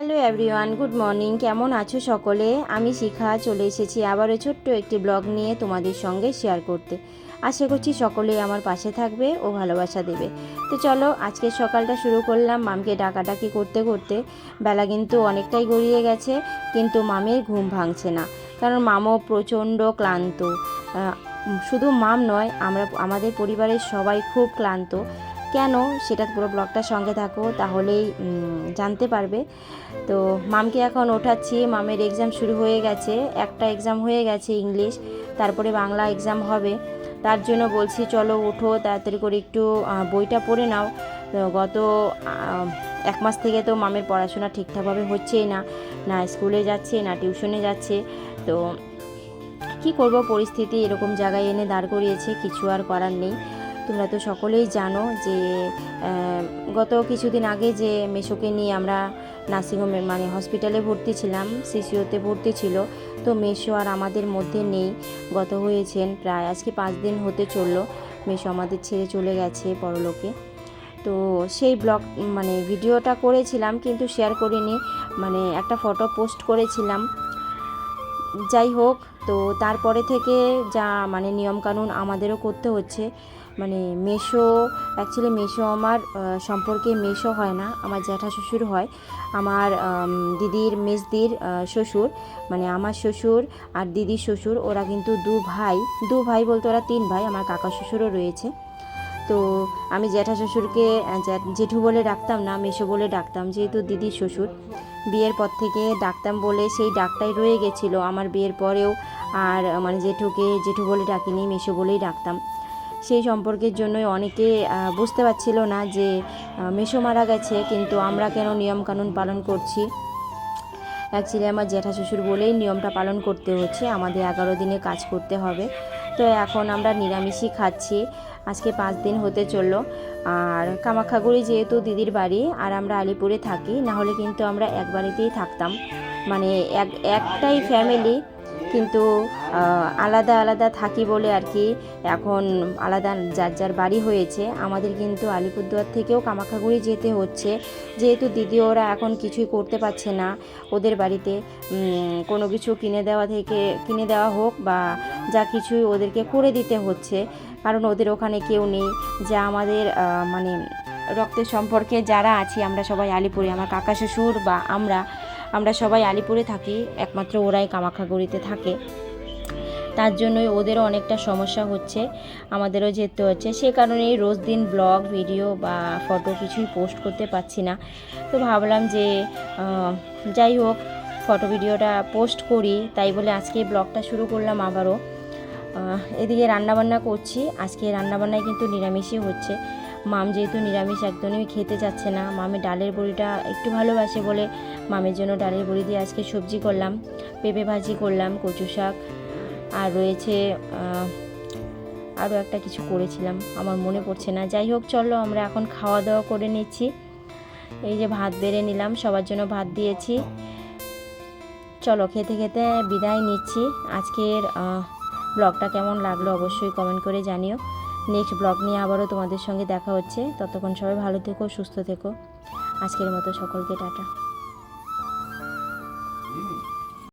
Hello everyone, good morning. কেমন আছো সকলে? আমি শিখা চলে এসেছি আবারও ছোট্ট একটি ব্লগ নিয়ে তোমাদের সঙ্গে শেয়ার করতে। আশা করছি সকলেই আমার পাশে থাকবে ও ভালোবাসা দেবে। তো চলো আজকের সকালটা শুরু করলাম মামকে ডাকাডাকি করতে করতে। বেলা কিন্তু অনেকটাই গড়িয়ে গেছে, কিন্তু মামের ঘুম ভাঙছে না, কারণ মামও প্রচণ্ড ক্লান্ত। শুধু মাম নয়, আমাদের পরিবারের সবাই খুব ক্লান্ত। কেন, সেটা পুরো ব্লগটার সঙ্গে থাকো, তাহলেই জানতে পারবে। তো মামকে এখন ওঠাচ্ছি। মামের এক্সাম শুরু হয়ে গেছে, একটা এক্সাম হয়ে গেছে ইংলিশ, তারপরে বাংলা এক্সাম হবে। তার জন্য বলছি চলো ওঠো তাড়াতাড়ি করে, একটু বইটা পড়ে নাও। গত 1 মাস থেকে তো মামের পড়াশোনা ঠিকঠাকভাবে হচ্ছেই না, না স্কুলে যাচ্ছে না টিউশনে যাচ্ছে। তো কি করব, পরিস্থিতি এরকম জায়গায় এনে দাঁড় করিয়েছে, কিছু আর করার নেই। তোমরা তো সকলেই জানো যে গত কিছুদিন আগে যে মেশোকে নিয়ে আমরা নার্সিংহোমে মানে হসপিটালে ভর্তি ছিলাম, সিসিওতে ভর্তি ছিল। তো মেশো আর আমাদের মধ্যে নেই, গত হয়েছেন প্রায় আজকে 5 দিন হতে চললো। মেশো আমাদের ছেড়ে চলে গেছে পরলোকে। তো সেই ব্লগ মানে ভিডিওটা করেছিলাম, কিন্তু শেয়ার করিনি, মানে একটা ফটো পোস্ট করেছিলাম। যাই হোক, তো তারপরে থেকে যা মানে নিয়মকানুন আমাদেরও করতে হচ্ছে। মানে অ্যাকচুয়ালি মেশো আমার সম্পর্কে মেশো হয় না, আমার জ্যাঠা শ্বশুর হয়। আমার দিদির মেজদির শ্বশুর, মানে আমার শ্বশুর আর দিদির শ্বশুর, ওরা কিন্তু দু ভাই বলতে ওরা 3 ভাই। আমার কাকা শ্বশুরও রয়েছে। তো আমি জ্যাঠা শ্বশুরকে জেঠু বলে ডাকতাম না, মেশো বলে ডাকতাম, যেহেতু দিদির শ্বশুর। বিয়ের পর থেকে ডাকতাম বলে সেই ডাকটাই রয়ে গেছিলো আমার বিয়ের পরেও। আর মানে জেঠুকে জেঠু বলে ডাকিনি, মেশো বলেই ডাকতাম। সেই সম্পর্কের জন্যই অনেকে বুঝতে পারছিল না যে মেশো মারা গেছে, কিন্তু আমরা কেন নিয়মকানুন পালন করছি। অ্যাকচুয়ালি আমার জ্যাঠা শ্বশুর বলেই নিয়মটা পালন করতে হচ্ছে, আমাদের 11 দিনে কাজ করতে হবে। তো এখন আমরা নিরামিষই খাচ্ছি, আজকে 5 দিন হতে চললো। আর কামাখ্যাগুড়ি যেহেতু দিদির বাড়ি, আর আমরা আলিপুরে থাকি, না হলে কিন্তু আমরা এক বাড়িতেই থাকতাম, মানে একটাই ফ্যামিলি, কিন্তু আলাদা আলাদা থাকি বলে আর কি এখন আলাদা যার যার বাড়ি হয়েছে। আমাদের কিন্তু আলিপুরদুয়ার থেকেও কামাখ্যাগুড়ি যেতে হচ্ছে, যেহেতু দিদি ওরা এখন কিছুই করতে পারছে না। ওদের বাড়িতে কোনো কিছু কিনে দেওয়া হোক বা যা কিছুই ওদেরকে করে দিতে হচ্ছে, কারণ ওদের ওখানে কেউ নেই। যা আমাদের মানে রক্তের সম্পর্কে যারা আছি আমরা সবাই আলিপুরে, আমার কাকা শ্বশুর বা আমরা সবাই আলিপুরে থাকি, একমাত্র ওরাই কামাখ্যাগুড়িতে থাকে। তার জন্যই ওদেরও অনেকটা সমস্যা হচ্ছে, আমাদেরও যেতে হচ্ছে। সে কারণেই রোজ দিন ব্লগ ভিডিও বা ফটো কিছুই পোস্ট করতে পারছি না। তো ভাবলাম যে যাই হোক, ফটো ভিডিওটা পোস্ট করি, তাই বলে আজকে ব্লগটা শুরু করলাম আবারও। এদিকে রান্নাবান্না করছি, আজকে রান্নাবান্নায় কিন্তু নিরামিষই হচ্ছে। মাম যেহেতু নিরামিষ একদমই খেতে যাচ্ছে না, মামের ডালের বড়িটা একটু ভালোবাসে বলে মামের জন্য ডালের বড়ি দিয়ে আজকে সবজি করলাম, পেঁপে ভাজি করলাম, কচু শাক, আর রয়েছে আরও একটা কিছু করেছিলাম, আমার মনে পড়ছে না। যাই হোক, চলো আমরা এখন খাওয়া দাওয়া করে নিচ্ছি। এই যে ভাত বেড়ে নিলাম, সবার জন্য ভাত দিয়েছি। চলো খেতে খেতে বিদায় নিচ্ছি। আজকের ব্লগটা কেমন লাগলো অবশ্যই কমেন্ট করে জানিও। নেক্সট ব্লগ নিয়ে আবারও তোমাদের সঙ্গে দেখা হচ্ছে, ততক্ষণ সবাই ভালো থেকো, সুস্থ থেকো। আজকের মতো সকলকে টাটা।